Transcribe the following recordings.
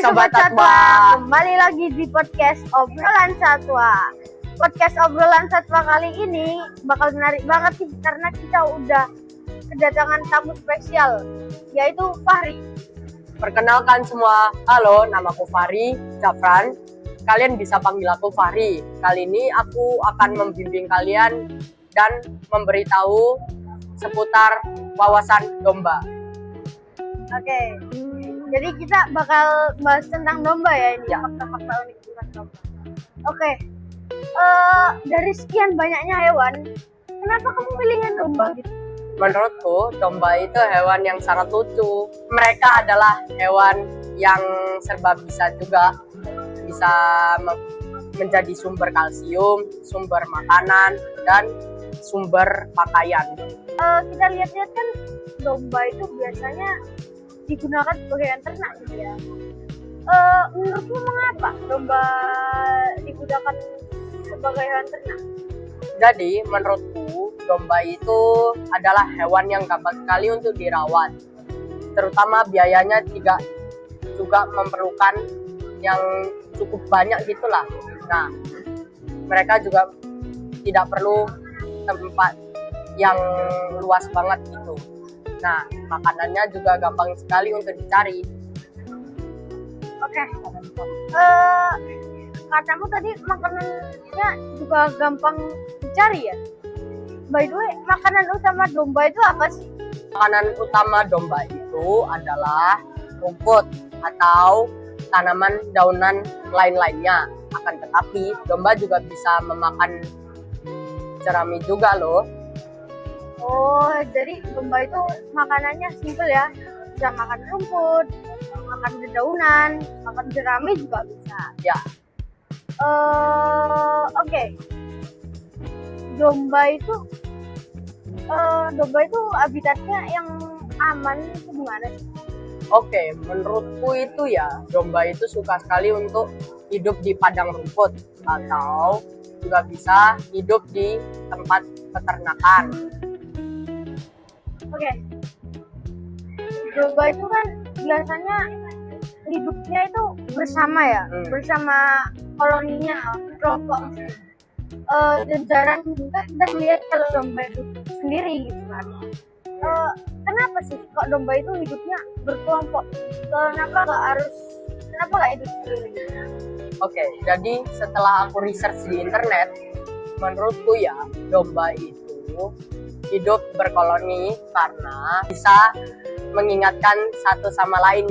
Sobat Satwa, kembali lagi di podcast Obrolan Satwa. Podcast Obrolan Satwa kali ini bakal menarik banget sih karena kita udah kedatangan tamu spesial, yaitu Fahri. Perkenalkan semua, halo, namaku Fahri Jafran. Kalian bisa panggil aku Fahri. Kali ini aku akan membimbing kalian dan memberitahu seputar wawasan domba. Oke, jadi kita bakal bahas tentang domba ya ini, fakta-fakta unik tentang domba. Oke, dari sekian banyaknya hewan, kenapa kamu pilihnya domba gitu? Menurutku, domba itu hewan yang sangat lucu. Mereka adalah hewan yang serba bisa juga. Bisa menjadi sumber kalsium, sumber makanan, dan sumber pakaian. Kita lihat-lihat kan domba itu biasanya digunakan sebagai hewan ternak gitu ya. Menurutmu mengapa domba digunakan sebagai hewan ternak? Jadi menurutku domba itu adalah hewan yang gampang sekali untuk dirawat. Terutama biayanya juga memerlukan yang cukup banyak gitulah. Nah, mereka juga tidak perlu tempat yang luas banget gitu. Nah, makanannya juga gampang sekali untuk dicari. Oke. Katamu tadi makanannya juga gampang dicari ya? By the way, makanan utama domba itu apa sih? Makanan utama domba itu adalah rumput atau tanaman daunan lain-lainnya. Akan tetapi, domba juga bisa memakan jerami juga loh. Oh, jadi domba itu makanannya simpel ya? Bisa makan rumput, makan dedaunan, makan jerami juga bisa. Ya. Oke. Domba itu habitatnya yang aman itu gimana sih? Oke, menurutku itu ya, domba itu suka sekali untuk hidup di padang rumput atau juga bisa hidup di tempat peternakan. Oke. Domba itu kan biasanya hidupnya itu bersama ya, bersama koloninya, kelompok. Dan jarang juga kita lihat kalau domba itu sendiri gitu kan. Kenapa sih kok domba itu hidupnya berkelompok? Kenapa nggak hidup sendiri? Oke, jadi setelah aku research di internet, menurutku ya domba itu hidup berkoloni karena bisa mengingatkan satu sama lain.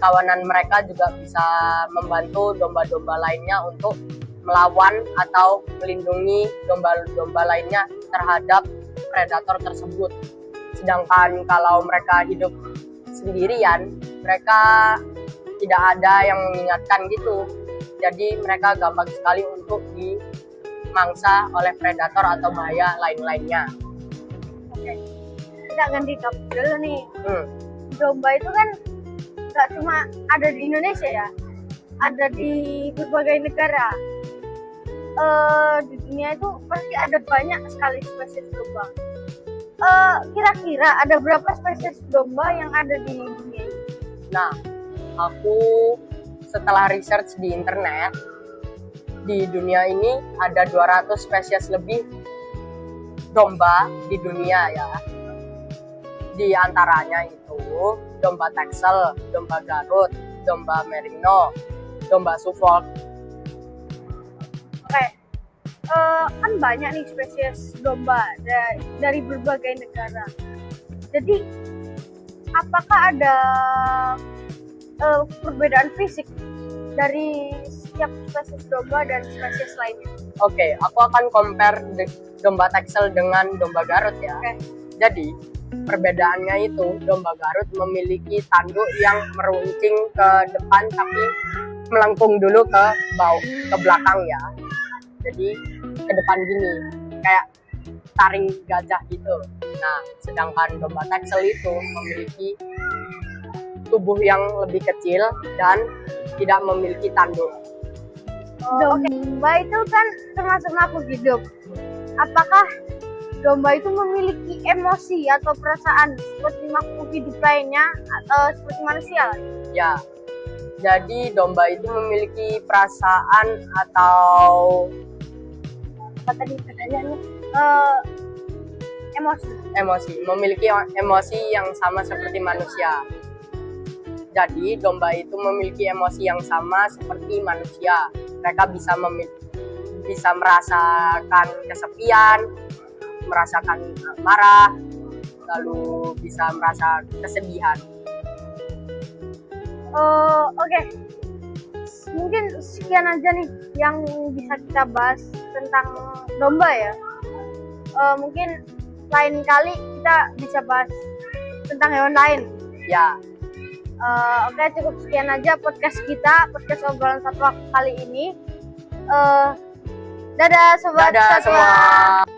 Kawanan mereka juga bisa membantu domba-domba lainnya untuk melawan atau melindungi domba-domba lainnya terhadap predator tersebut. Sedangkan kalau mereka hidup sendirian, mereka tidak ada yang mengingatkan gitu. Jadi mereka gampang sekali untuk dimangsa oleh predator atau bahaya lain-lainnya. Oke, kita ganti topik dulu nih. Domba itu kan nggak cuma ada di Indonesia ya, ada di berbagai negara. Di dunia itu pasti ada banyak sekali spesies domba. Kira-kira ada berapa spesies domba yang ada di dunia ini? Nah, aku setelah research di internet, di dunia ini ada 200 spesies lebih domba di dunia ya. Di antaranya itu domba Texel, domba Garut, domba Merino, domba Suffolk. Oke, kan banyak nih spesies domba dari berbagai negara. Jadi, apakah ada perbedaan fisik dari setiap spesies domba dan spesies lainnya? Oke, aku akan compare domba Texel dengan domba Garut ya. Oke. Jadi, perbedaannya itu domba Garut memiliki tanduk yang meruncing ke depan tapi melengkung dulu ke belakang ya. Jadi ke depan gini, kayak taring gajah gitu. Nah, sedangkan domba Texel itu memiliki tubuh yang lebih kecil dan tidak memiliki tanduk. Domba itu kan termasuk makhluk hidup. Apakah domba itu memiliki emosi atau perasaan seperti makhluk hidup lainnya atau seperti manusia? Ya, Jadi domba itu memiliki perasaan atau apa tadi katanya memiliki emosi yang sama seperti manusia. Jadi domba itu memiliki emosi yang sama seperti manusia. Mereka bisa merasakan kesepian, merasakan marah, lalu bisa merasa kesedihan. Oke. Mungkin sekian aja nih yang bisa kita bahas tentang domba ya. Mungkin lain kali kita bisa bahas tentang hewan lain. Ya, Oke, cukup sekian aja podcast obrolan satu kali ini. Dadah sobat dadah satwa. semua.